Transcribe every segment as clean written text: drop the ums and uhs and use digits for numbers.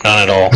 Not at all.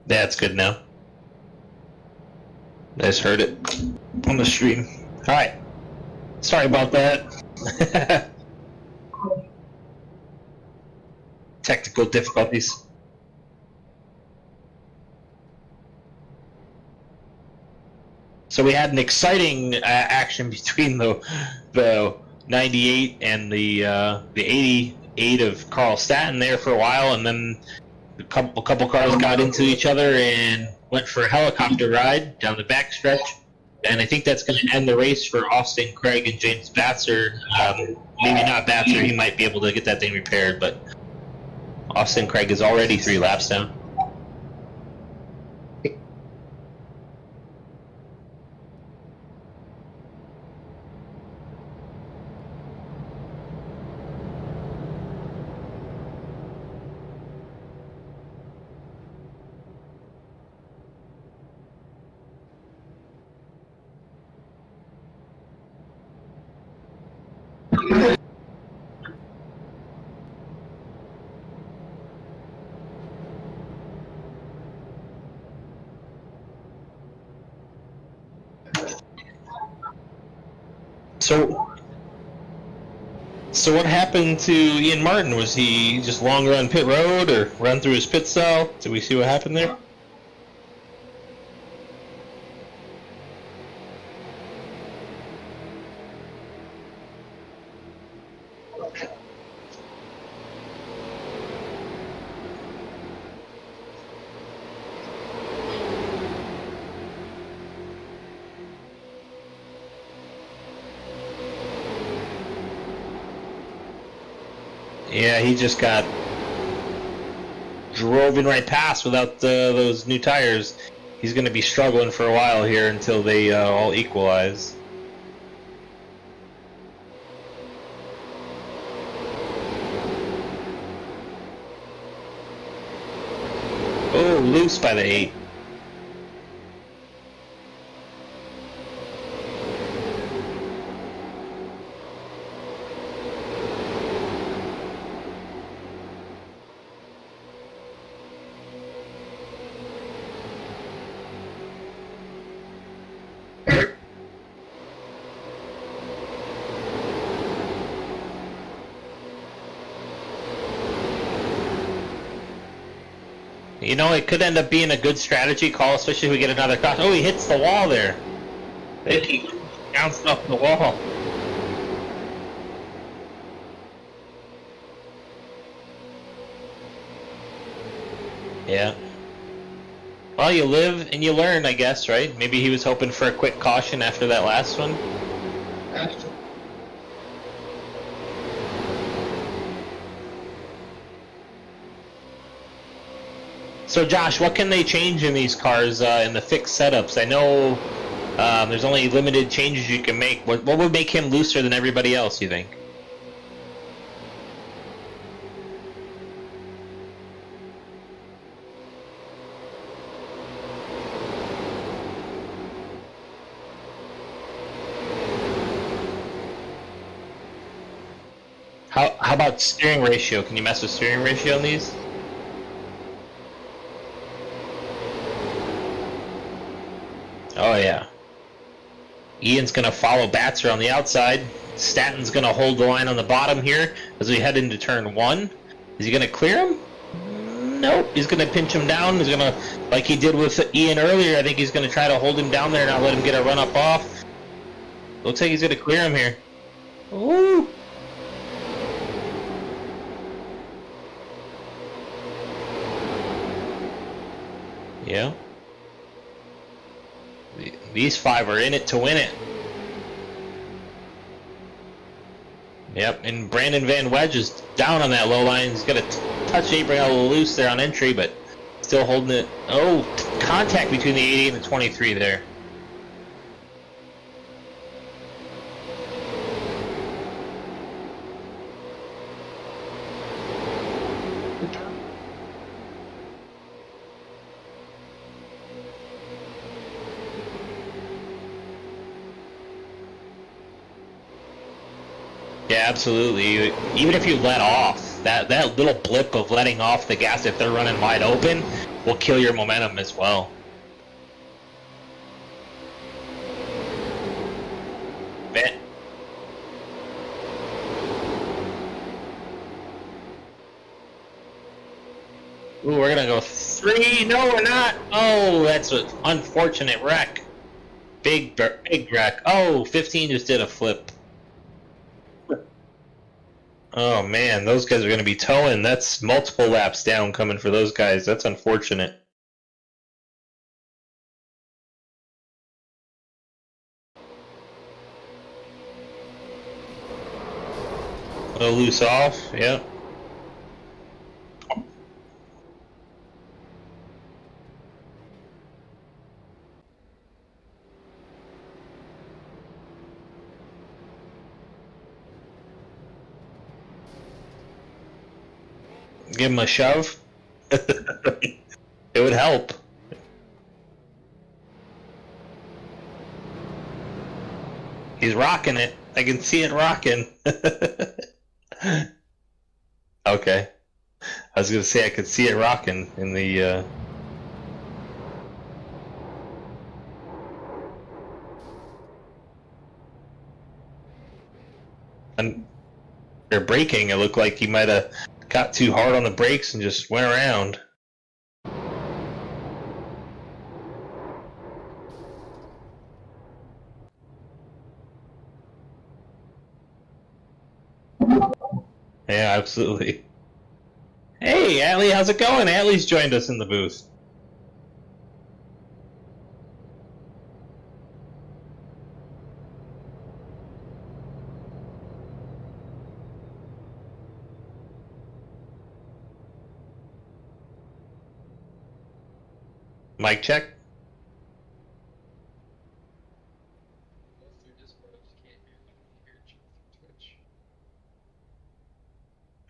That's good now. I just heard it on the stream. Alright. Sorry about that. Technical difficulties. So we had an exciting action between the 98 and the 88 of Carl Staton there for a while, and then a couple cars got into each other and went for a helicopter ride down the backstretch. And I think that's going to end the race for Austin Craig and James Batzer. Maybe not Batzer, he might be able to get that thing repaired, but Austin Craig is already 3 laps down. So what happened to Ian Martin? Was he just long run pit road or run through his pit stall? Did we see what happened there? Yeah, he just got drove in right past without those new tires. He's going to be struggling for a while here until they all equalize. Oh, loose by the 8. You know, it could end up being a good strategy call, especially if we get another cross. Oh, he hits the wall there. He bounced off the wall. Yeah. Well, you live and you learn, I guess, right? Maybe he was hoping for a quick caution after that last one. So Josh, what can they change in these cars in the fixed setups? I know there's only limited changes you can make. What would make him looser than everybody else, you think? How about steering ratio? Can you mess with steering ratio on these? Oh yeah. Ian's going to follow Batzer on the outside. Staton's going to hold the line on the bottom here as we head into turn 1. Is he going to clear him? Nope. He's going to pinch him down. He's going to, like he did with Ian earlier, I think he's going to try to hold him down there and not let him get a run up off. Looks like he's going to clear him here. Ooh. Yeah. These 5 are in it to win it. Yep, and Brandon Van Wedge is down on that low line. He's got to touch it, bring out a little loose there on entry, but still holding it. Oh, contact between the 80 and the 23 there. Yeah, absolutely. Even if you let off, that little blip of letting off the gas if they're running wide open will kill your momentum as well. Bet. Ooh, we're gonna go 3. No, we're not. Oh, that's an unfortunate wreck. Big wreck. Oh, 15 just did a flip. Oh man, those guys are going to be towing. That's multiple laps down coming for those guys. That's unfortunate. A little loose off, yeah. Give him a shove. It would help. He's rocking it. I can see it rocking. Okay. I was going to say I could see it rocking in the... And they're braking. It looked like he might have got too hard on the brakes and just went around. Yeah, absolutely. Hey, Atlee, how's it going? Atlee's joined us in the booth. Mic check.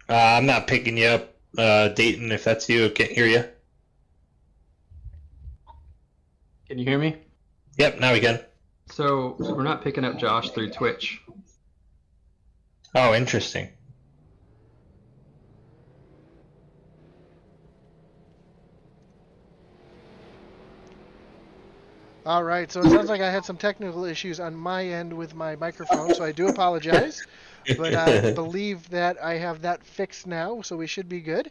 I'm not picking you up, Dayton, if that's you. I can't hear you. Can you hear me? Yep, now we can. So we're not picking up Josh through Twitch. Oh, interesting. All right, so it sounds like I had some technical issues on my end with my microphone, so I do apologize. But I believe that I have that fixed now, so we should be good.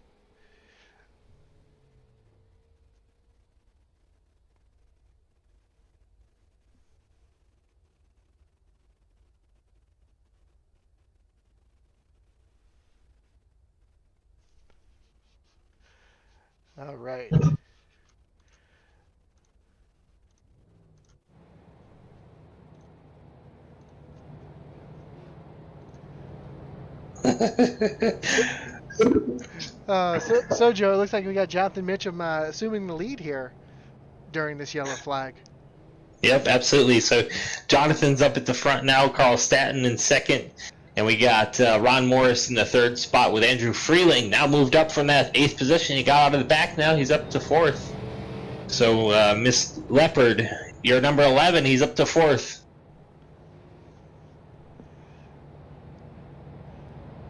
All right. So Joe, it looks like we got Jonathan Mitchum assuming the lead here during this yellow flag. Yep, absolutely. So Jonathan's up at the front now, Carl Staton in second, and we got Ron Morris in the third spot with Andrew Freeling now moved up from that 8th position. He got out of the back now. He's up to 4th. So Miss Leopard, you're number 11. He's up to 4th.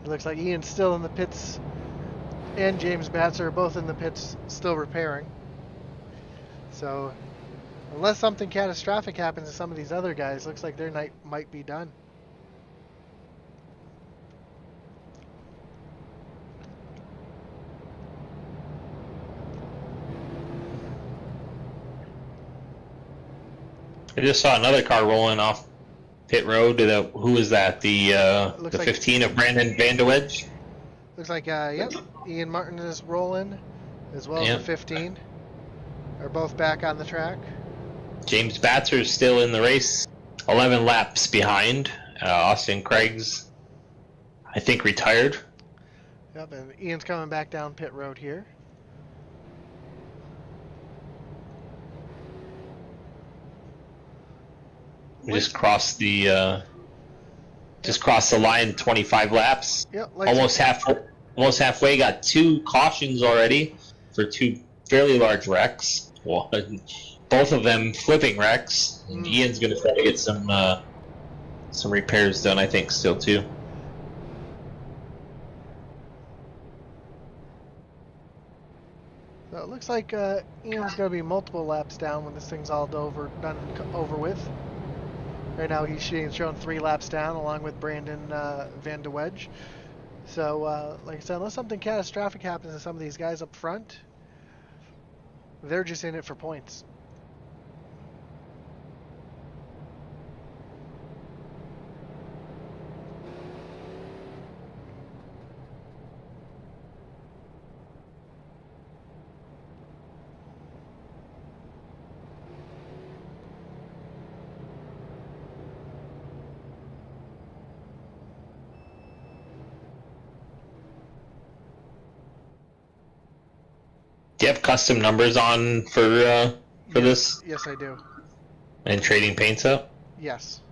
It looks like Ian's still in the pits, and James Batzer are both in the pits still repairing. So unless something catastrophic happens to some of these other guys, looks like their night might be done. I just saw another car rolling off pit road. Who is that? The 15 of Brandon Van de Wedge? Looks like, yep, Ian Martin is rolling, as well as the 15. are both back on the track. James Batser's still in the race, 11 laps behind. Austin Craig's, I think, retired. Yep, and Ian's coming back down pit road here. We just crossed the line, 25 laps. Yep, Almost halfway. Got 2 cautions already for 2 fairly large wrecks. Both of them flipping wrecks. And Ian's going to try to get some repairs done, I think, still too. So it looks like Ian's going to be multiple laps down when this thing's all done over with. Right now he's showing 3 laps down along with Brandon Van de Wedge. So like I said, unless something catastrophic happens to some of these guys up front, they're just in it for points. Do you have custom numbers on for this? Yes, I do. And trading paints up? Yes.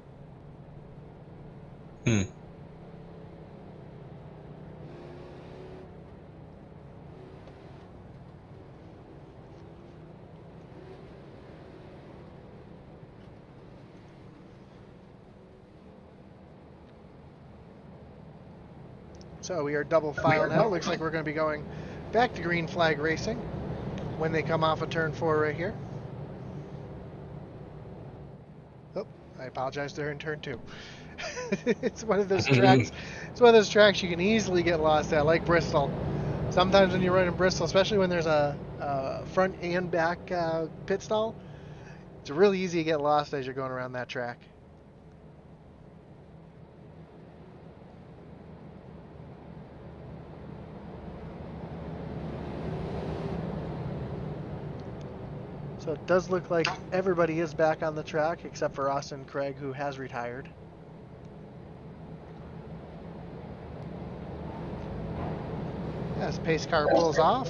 So we are double file now. Looks like we're going to be going back to green flag racing when they come off of turn 4 right here. Oh, I apologize. They're in turn 2. It's one of those tracks. It's one of those tracks you can easily get lost at, like Bristol. Sometimes when you run in Bristol, especially when there's a front and back pit stall, it's really easy to get lost as you're going around that track. So it does look like everybody is back on the track except for Austin Craig, who has retired. As pace car pulls off.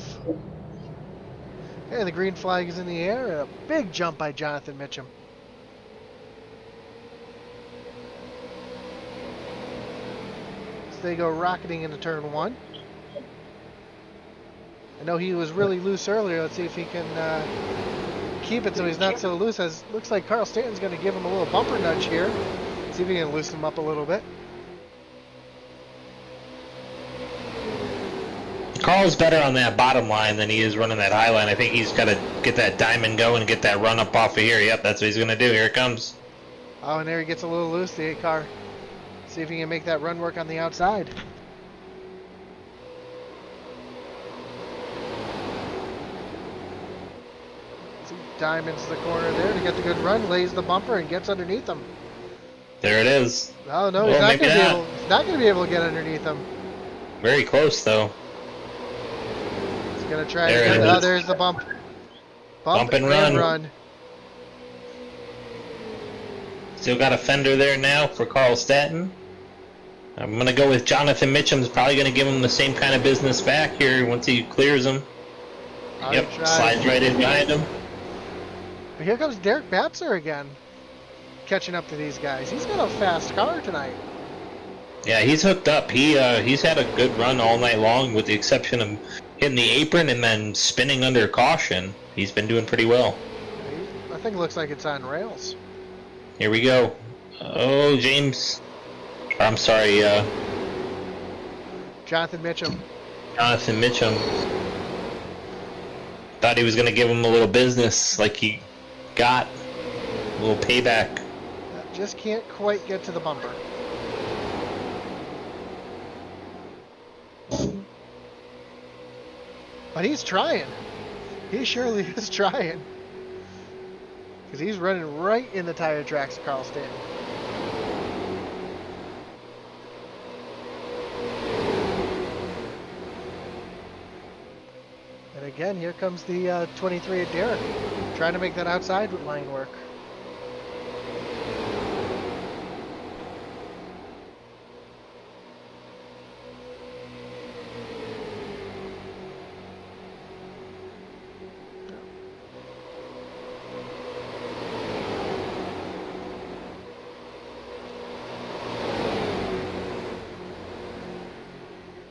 And the green flag is in the air, and a big jump by Jonathan Mitchum. So they go rocketing into turn 1. I know he was really loose earlier. Let's see if he can keep it so he's not so loose. As looks like Carl Stanton's going to give him a little bumper nudge here. See if he can loosen him up a little bit. Carl's better on that bottom line than he is running that high line. I think he's got to get that diamond going and get that run up off of here. Yep, that's what he's going to do. Here it comes. Oh, and there he gets a little loose, the 8 car. See if he can make that run work on the outside. Diamonds the corner there to get the good run, lays the bumper and gets underneath him. There it is. Oh no, he's not going to be able to get underneath him. Very close though. He's going to try to get it. Oh, there's the bump. Bump and run. Still got a fender there now for Carl Stanton. I'm going to go with Jonathan Mitchum's probably going to give him the same kind of business back here once he clears him. Yep, slides right in behind him. But here comes Derek Batzer again, catching up to these guys. He's got a fast car tonight. Yeah, he's hooked up. He's had a good run all night long, with the exception of hitting the apron and then spinning under caution. He's been doing pretty well. I think it looks like it's on rails. Here we go. Oh, James. I'm sorry. Jonathan Mitchum. Jonathan Mitchum. Thought he was going to give him a little business, like he got a little payback. Just can't quite get to the bumper. But he's trying. He surely is trying. Because he's running right in the tire tracks of Carl Stanton. And again, here comes the 23 at Derek, trying to make that outside line work.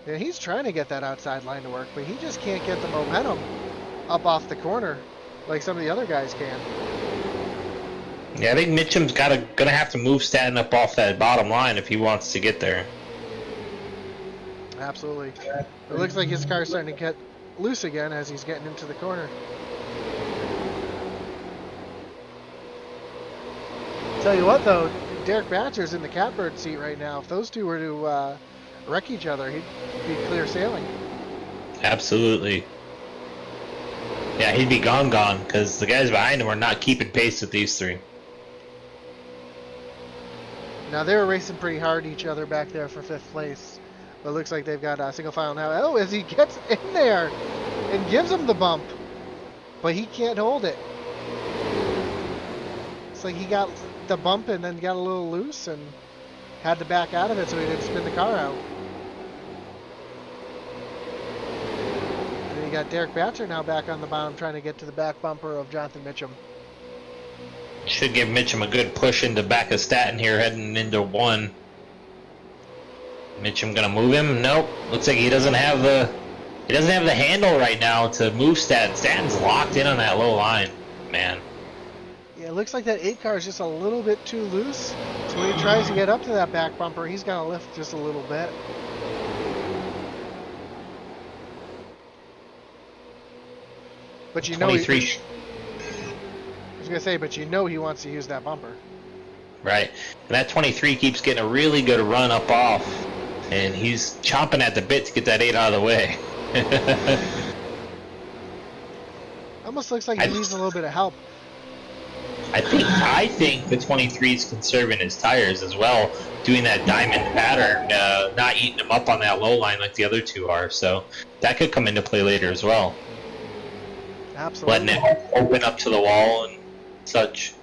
Yeah, he's trying to get that outside line to work, but he just can't get the momentum up off the corner like some of the other guys can. Yeah, I think Mitchum's gonna have to move Staten up off that bottom line if he wants to get there. Absolutely. It looks like his car's starting to get loose again as he's getting into the corner. Tell you what, though, Derek Batcher's in the catbird seat right now. If those two were to wreck each other, he'd be clear sailing. Absolutely. Yeah, he'd be gone, because the guys behind him are not keeping pace with these three. Now, they were racing pretty hard each other back there for 5th place. But it looks like they've got a single file now. Oh, as he gets in there and gives him the bump. But he can't hold it. It's like he got the bump and then got a little loose and had to back out of it so he didn't spin the car out. And you got Derek Batcher now back on the bottom trying to get to the back bumper of Jonathan Mitchum. Should give Mitchum a good push into back of Staten here heading into 1. Mitchum gonna move him? Nope. Looks like he doesn't have the handle right now to move Staten. Staten's locked in on that low line, man. Yeah, it looks like that 8 car is just a little bit too loose. So when he tries to get up to that back bumper, he's got to lift just a little bit. But you know, 23. I was gonna say, but you know he wants to use that bumper. Right. And that 23 keeps getting a really good run up off, and he's chomping at the bit to get that 8 out of the way. Almost looks like he needs a little bit of help. I think the 23 is conserving his tires as well, doing that diamond pattern, not eating him up on that low line like the other two are. So that could come into play later as well. Absolutely. Letting it open up to the wall and such.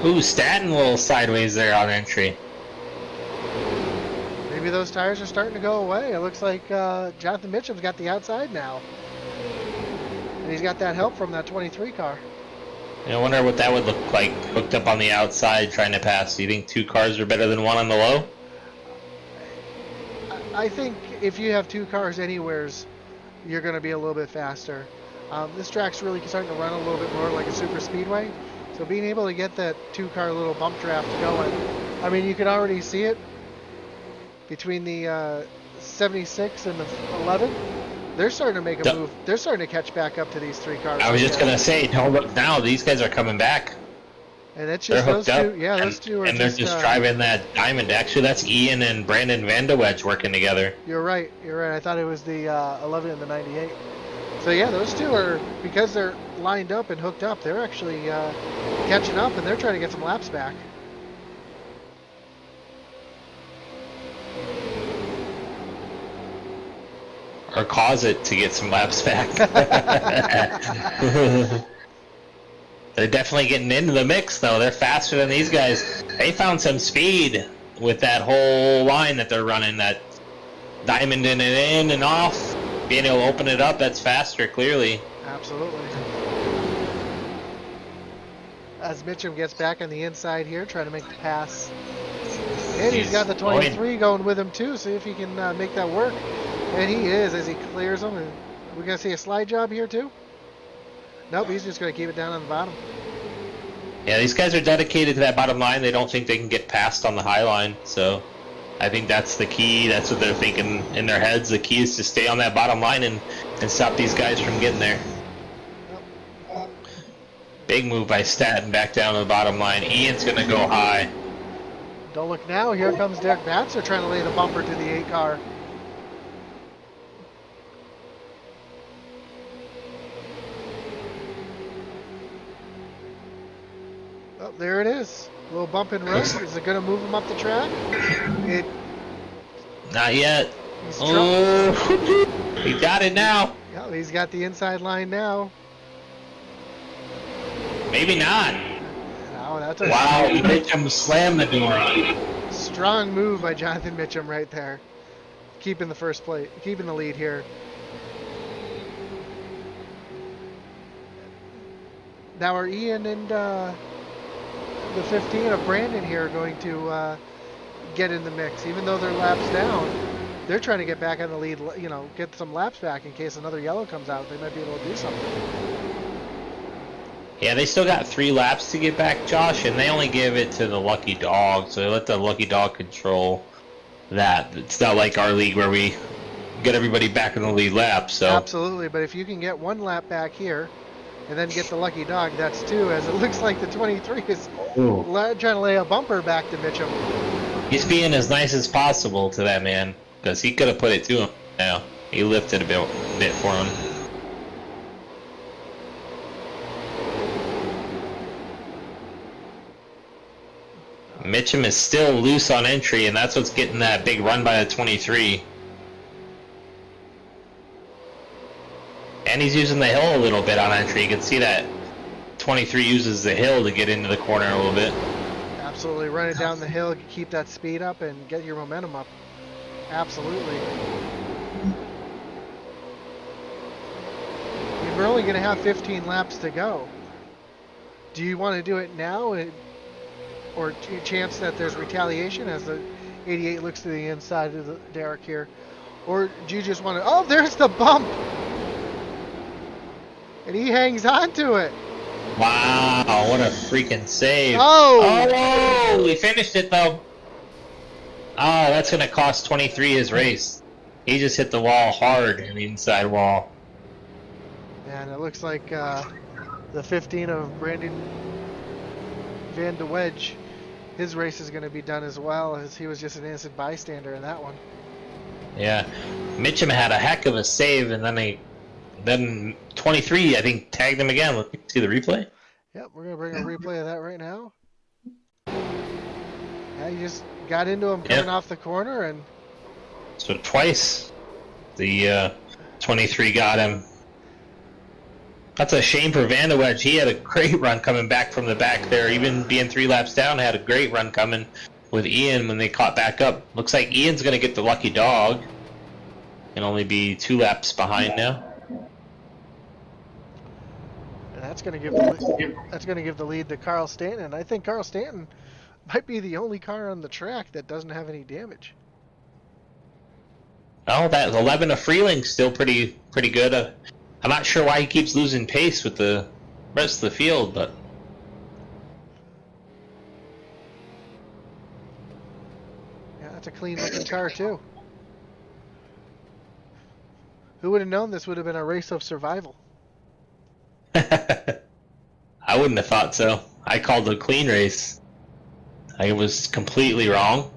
Ooh, Staten a little sideways there on entry. Maybe those tires are starting to go away. It looks like Jonathan Mitchum's got the outside now. And he's got that help from that 23 car. I wonder what that would look like hooked up on the outside trying to pass. Do you think 2 cars are better than 1 on the low? I think if you have 2 cars anywheres, you're going to be a little bit faster. This track's really starting to run a little bit more like a super speedway. So being able to get that 2-car little bump draft going, I mean, you can already see it between the 76 and the 11. They're starting to make a move. They're starting to catch back up to these 3 cars. I was just gonna say, no, look now, these guys are coming back. And it's just those two. Yeah, those two are. And they're just driving that diamond. Actually, that's Ian and Brandon Vandewedge working together. You're right. You're right. I thought it was the 11 and the 98. So yeah, those two are, because they're lined up and hooked up, they're actually catching up and they're trying to get some laps back. Or cause it to get some laps back. They're definitely getting into the mix, though. They're faster than these guys. They found some speed with that whole line that they're running, that diamond in and in and off. Being able to open it up, that's faster, clearly. Absolutely. As Mitchum gets back on the inside here, trying to make the pass. And he's got the 23 going with him, too. See if he can make that work. And he is, as he clears them. And we're going to see a slide job here, too? Nope, he's just going to keep it down on the bottom. Yeah, these guys are dedicated to that bottom line. They don't think they can get past on the high line. So I think that's the key. That's what they're thinking in their heads. The key is to stay on that bottom line and stop these guys from getting there. Big move by Staten back down to the bottom line. Ian's going to go high. Don't look now. Here comes Derek Batzer trying to lay the bumper to the 8 car. Oh, there it is. A little bump and run. Is it going to move him up the track? Not yet. He's He got it now. Yeah, he's got the inside line now. Maybe not. Oh, that's a Wow, Mitchum slammed the door on. strong move by Jonathan Mitchum right there. Keeping the first place, keeping the lead here. Now are Ian and the 15 of Brandon here going to get in the mix, even though they're laps down? They're trying to get back on the lead, you know, get some laps back in case another yellow comes out. They might be able to do something. Yeah, they still got 3 laps to get back, Josh, and they only give it to the lucky dog, so they let the lucky dog control that. It's not like our league where we get everybody back in the lead lap, so... Absolutely, but if you can get 1 lap back here and then get the lucky dog, that's 2, as it looks like the 23 is trying to lay a bumper back to Mitchum. He's being as nice as possible to that man, because he could have put it to him. Now, he lifted a bit for him. Mitchum is still loose on entry, and that's what's getting that big run by the 23. And he's using the hill a little bit on entry. You can see that 23 uses the hill to get into the corner a little bit. Absolutely, run it down the hill, keep that speed up, and get your momentum up. Absolutely. I mean, we're only going to have 15 laps to go. Do you want to do it now? Or chance that there's retaliation as the 88 looks to the inside of the Derek here? Or do you just want to... Oh, there's the bump! And he hangs on to it. Wow, what a freaking save. Oh! Oh, we finished it though. Oh, that's going to cost 23 his race. He just hit the wall hard in the inside wall. And it looks like the 15 of Brandon Van de Wedge, his race is going to be done as well, as he was just an innocent bystander in that one. Yeah, Mitchum had a heck of a save, and then 23, I think, tagged him again. Let's see the replay. Yep, we're going to bring a replay of that right now. Yeah, he just got into him coming off the corner, and... So twice the 23 got him. That's a shame for Van de Wedge. He had a great run coming back from the back there. Even being 3 laps down, had a great run coming with Ian when they caught back up. Looks like Ian's going to get the lucky dog and only be 2 laps behind now. And that's going to give the lead to Carl Stanton. I think Carl Stanton might be the only car on the track that doesn't have any damage. Oh, that 11 of Freeling's still pretty good. I'm not sure why he keeps losing pace with the rest of the field, but... Yeah, that's a clean-looking car, too. Who would have known this would have been a race of survival? I wouldn't have thought so. I called it a clean race. I was completely wrong.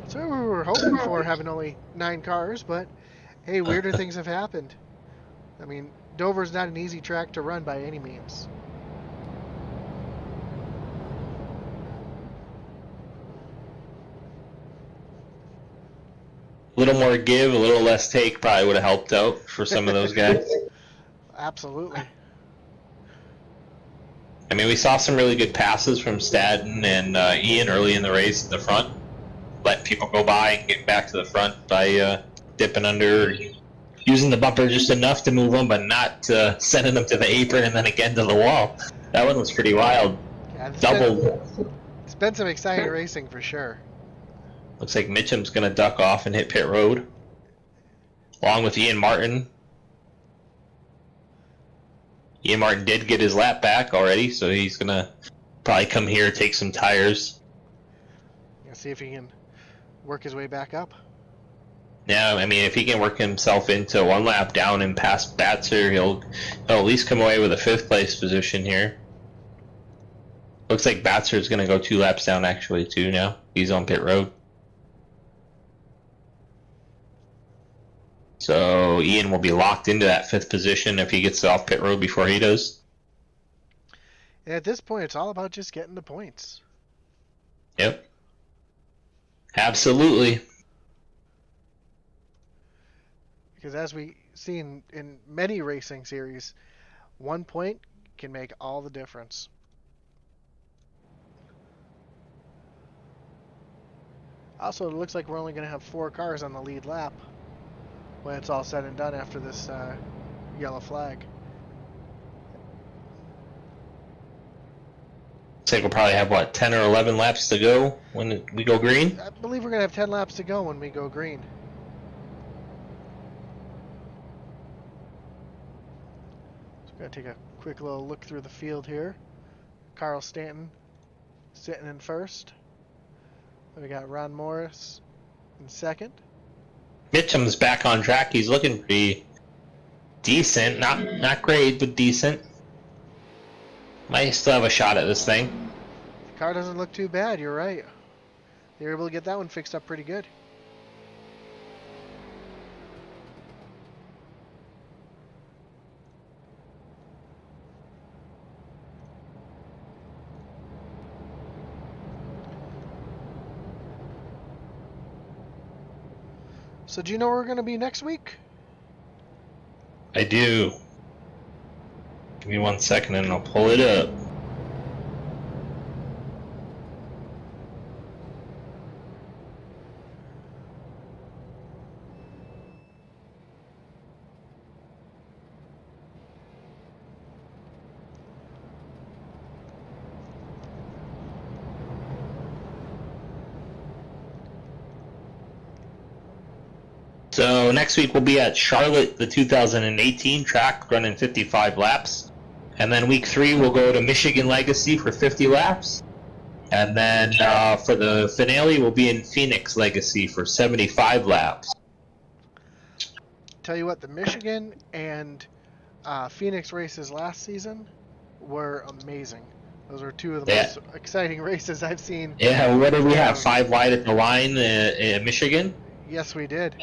That's what we were hoping for, having only 9 cars, but... Hey, weirder things have happened. I mean, Dover's not an easy track to run by any means. A little more give, a little less take probably would have helped out for some of those guys. Absolutely. I mean, we saw some really good passes from Staten and Ian early in the race at the front. Letting people go by and getting back to the front by... dipping under, using the bumper just enough to move them, but not sending them to the apron and then again to the wall. That one was pretty wild. Yeah, it's been some exciting racing for sure. Looks like Mitchum's going to duck off and hit pit road, along with Ian Martin. Ian Martin did get his lap back already, so he's going to probably come here, take some tires. Yeah, see if he can work his way back up. Yeah, I mean, if he can work himself into 1 lap down and past Batzer, he'll at least come away with a 5th place position here. Looks like Batzer's going to go 2 laps down actually too now. He's on pit road. So Ian will be locked into that 5th position if he gets off pit road before he does. And at this point, it's all about just getting the points. Yep. Absolutely. Because as we see in many racing series, 1 point can make all the difference. Also, it looks like we're only going to have 4 cars on the lead lap when it's all said and done after this yellow flag. Looks like we'll probably have, what, 10 or 11 laps to go when we go green? I believe we're going to have 10 laps to go when we go green. So we're going to take a quick little look through the field here. Carl Stanton sitting in first. We got Ron Morris in second. Mitchum's back on track. He's looking pretty decent. Not great, but decent. Might still have a shot at this thing. The car doesn't look too bad, you're right. They were able to get that one fixed up pretty good. So do you know where we're going to be next week? I do. Give me 1 second and I'll pull it up. So next week we'll be at Charlotte, the 2018 track, running 55 laps. And then week 3 we'll go to Michigan Legacy for 50 laps. And then for the finale we'll be in Phoenix Legacy for 75 laps. Tell you what, the Michigan and Phoenix races last season were amazing. Those were 2 of the most exciting races I've seen. Yeah, what did we have? 5 wide at the line in Michigan? Yes, we did.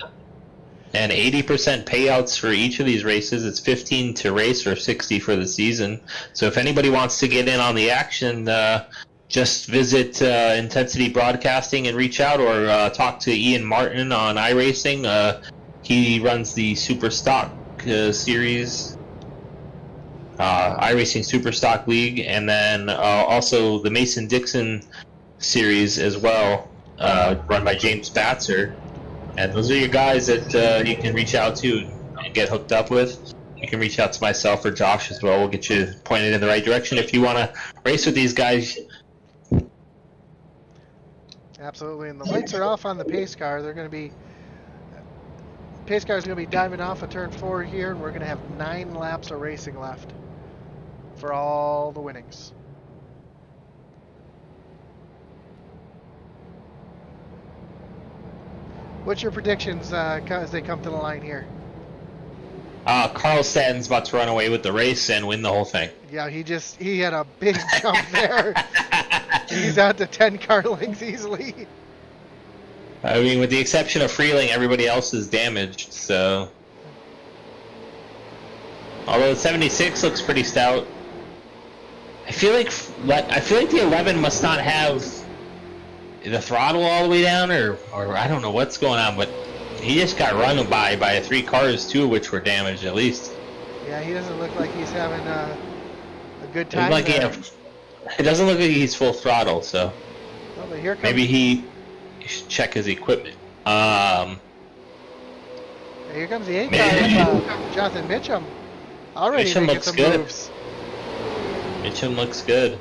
And 80% payouts for each of these races. It's 15 to race or 60 for the season. So if anybody wants to get in on the action, just visit Intensity Broadcasting and reach out, or talk to Ian Martin on iRacing. He runs the Super Stock series, iRacing Super Stock League, and then also the Mason Dixon series as well, run by James Batzer. And those are your guys that you can reach out to and get hooked up with. You can reach out to myself or Josh as well. We'll get you pointed in the right direction if you want to race with these guys. Absolutely, and the lights are off on the pace car. They're going to be... Pace car is going to be diving off of turn 4 here, and we're going to have 9 laps of racing left for all the winnings. What's your predictions as they come to the line here? Carl Stanton's about to run away with the race and win the whole thing. Yeah, he had a big jump there. He's out to 10 car lengths easily. I mean, with the exception of Freeling, everybody else is damaged, so... Although the 76 looks pretty stout. I feel like the 11 must not have the throttle all the way down, or I don't know what's going on, but he just got run by 3 cars, 2 of which were damaged at least. Yeah, he doesn't look like he's having a good time. It doesn't look like he's full throttle, so well, but here comes, maybe he should check his equipment. Here comes the 8 car with Jonathan Mitchum. Already Mitchum making looks some good. moves. Mitchum looks good.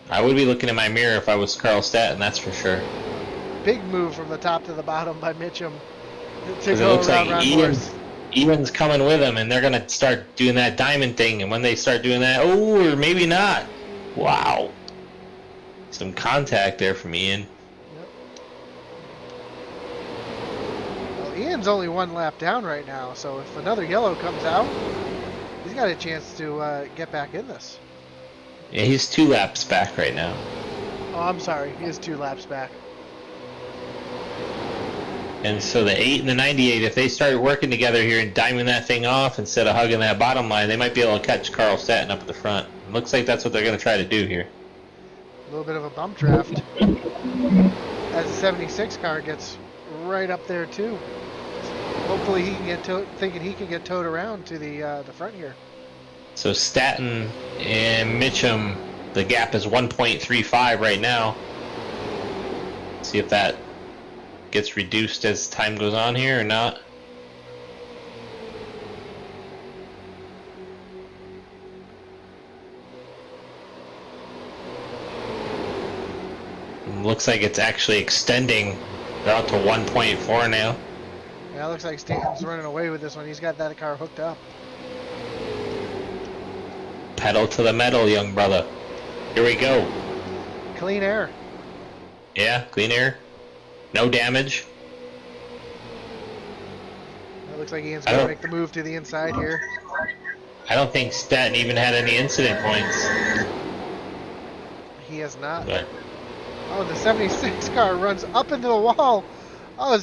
I would be looking in my mirror if I was Carl Stanton, that's for sure. Big move from the top to the bottom by Mitchum to Because it go looks around like Morris. Ian's coming with him, and they're going to start doing that diamond thing, and when they start doing that, or maybe not. Wow. Some contact there from Ian. Yep. Well, Ian's only 1 lap down right now, so if another yellow comes out, he's got a chance to get back in this. Yeah, he's 2 laps back right now. Oh, I'm sorry. He is 2 laps back. And so the 8 and the 98, if they start working together here and diming that thing off instead of hugging that bottom line, they might be able to catch Carl Stanton up at the front. It looks like that's what they're going to try to do here. A little bit of a bump draft. As the 76 car gets right up there, too. Hopefully he can get thinking he can get towed around to the front here. So Staton and Mitchum, the gap is 1.35 right now. See if that gets reduced as time goes on here or not. Looks like it's actually extending out to 1.4 now. Yeah, it looks like Stanton's running away with this one. He's got that car hooked up. Pedal to the metal, young brother. Here we go. Clean air. Yeah, clean air. No damage. It looks like Ian's going to make the move to the inside here. I don't think Staton even had any incident points. He has not. But Oh, the 76 car runs up into the wall. Oh,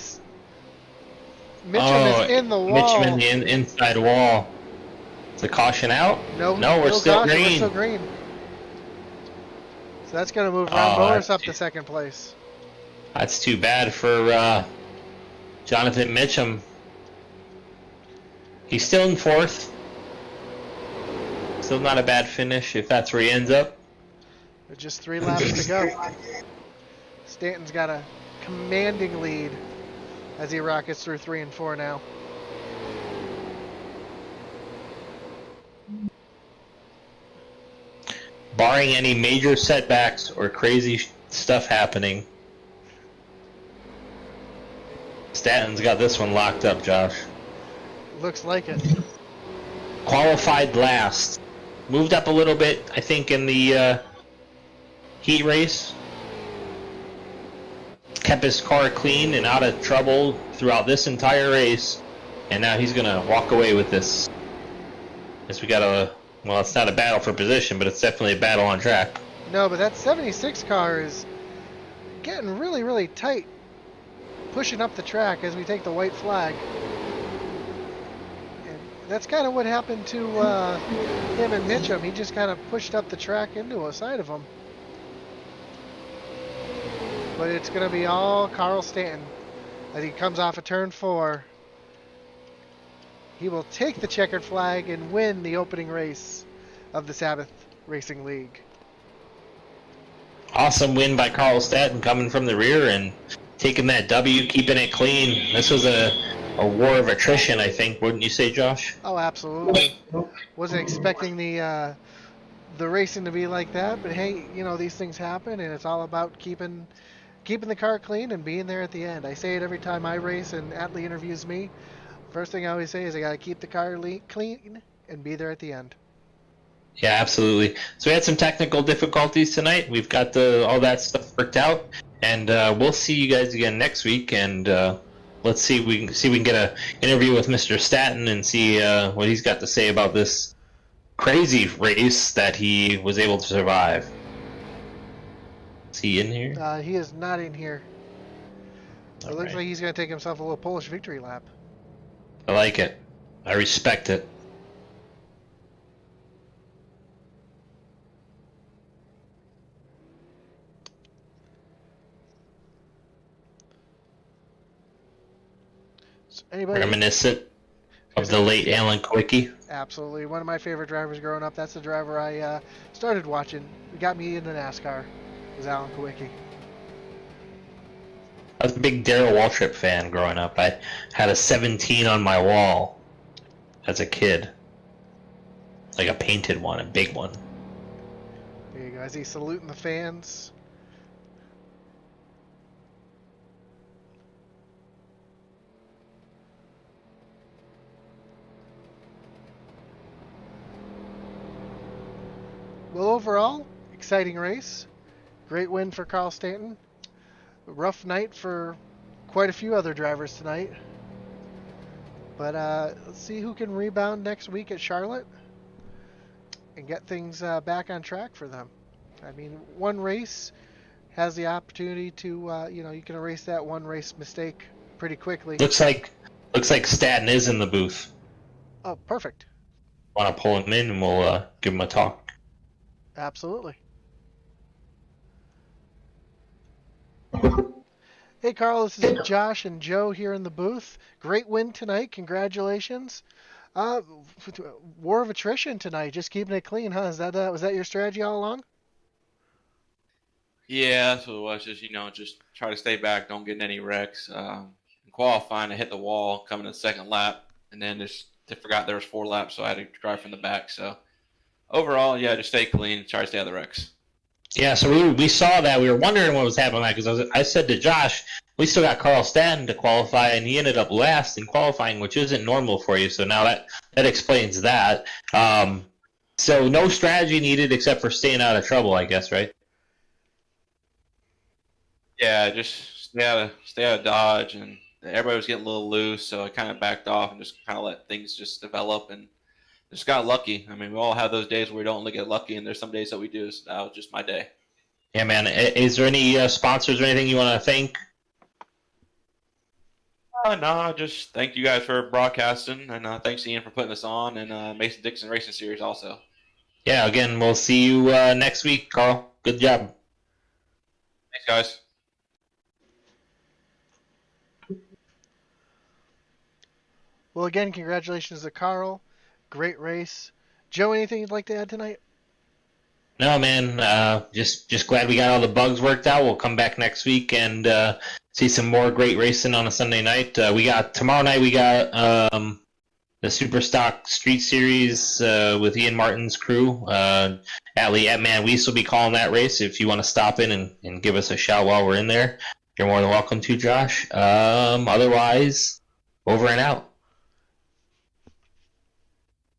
Mitchum is in the wall. Mitchum in the inside wall. Is the caution out? No, we're still green. We're still green. So that's going to move Ron Morris up to second place. That's too bad for Jonathan Mitchum. He's still in fourth. Still not a bad finish if that's where he ends up. With just 3 laps to go. Stanton's got a commanding lead as he rockets through 3 and 4 now. Barring any major setbacks or crazy stuff happening, Stanton's got this one locked up, Josh. Looks like it. Qualified last. Moved up a little bit, I think, in the heat race. Kept his car clean and out of trouble throughout this entire race. And now he's going to walk away with this. Guess we got a... Well, it's not a battle for position, but it's definitely a battle on track. No, but that 76 car is getting really, really tight. Pushing up the track as we take the white flag. And that's kind of what happened to him and Mitchum. He just kind of pushed up the track into a side of him. But it's going to be all Carl Stanton as he comes off of turn 4. He will take the checkered flag and win the opening race of the Sabbath Racing League. Awesome win by Carl Staton coming from the rear and taking that W, keeping it clean. This was a war of attrition, I think, wouldn't you say, Josh? Oh, absolutely. Wasn't expecting the racing to be like that, but hey, you know, these things happen, and it's all about keeping the car clean and being there at the end. I say it every time I race and Atlee interviews me. First thing I always say is I got to keep the car clean and be there at the end. Yeah, absolutely. So we had some technical difficulties tonight. We've got all that stuff worked out, and we'll see you guys again next week. And let's see if we can get an interview with Mr. Staton and see what he's got to say about this crazy race that he was able to survive. Is he in here? He is not in here. It looks like he's going to take himself a little Polish victory lap. I like it. I respect it. So anybody? Reminiscent of the late Alan Kwiecki. Absolutely. One of my favorite drivers growing up. That's the driver I started watching. It got me into NASCAR. Was Alan Kwiecki. I was a big Darrell Waltrip fan growing up. I had a 17 on my wall as a kid. Like a painted one, a big one. There you go. As he's saluting the fans. Well, overall, exciting race. Great win for Carl Stanton. Rough night for quite a few other drivers tonight. But let's see who can rebound next week at Charlotte and get things back on track for them. I mean, one race has the opportunity to, you can erase that one race mistake pretty quickly. Looks like Staton is in the booth. Oh, perfect. Want to pull him in and we'll give him a talk. Absolutely. Hey, Carl, this is Josh and Joe here in the booth. Great win tonight. Congratulations. Uh, War of attrition tonight. Just keeping it clean, huh? Was that your strategy all along? Yeah, that's what it was. Just try to stay back, don't get in any wrecks. In qualifying, I hit the wall coming to the second lap, and then just forgot there was 4 laps, so I had to drive from the back. So overall, yeah, just stay clean, try to stay out of the wrecks. Yeah, so we saw that. We were wondering what was happening because I said to Josh, we still got Carl Stanton to qualify, and he ended up last in qualifying, which isn't normal for you. So now that explains that. So no strategy needed except for staying out of trouble, I guess, right? Yeah, just stay out of Dodge, and everybody was getting a little loose, so I kind of backed off and just kind of let things just develop, and just got lucky. I mean, we all have those days where we don't get lucky, and there's some days that we do. So that was just my day. Yeah, man. Is there any sponsors or anything you want to thank? No, just thank you guys for broadcasting, and thanks Ian for putting this on, and Mason Dixon Racing Series also. Yeah, again, we'll see you next week, Carl. Good job. Thanks, guys. Well, again, congratulations to Carl. Great race. Joe, anything you'd like to add tonight? No, man. Just glad we got all the bugs worked out. We'll come back next week and see some more great racing on a Sunday night. Tomorrow night. We got the Superstock Street Series with Ian Martin's crew. At Man Weiss will be calling that race. If you want to stop in and give us a shout while we're in there, you're more than welcome to, Josh. Otherwise, over and out.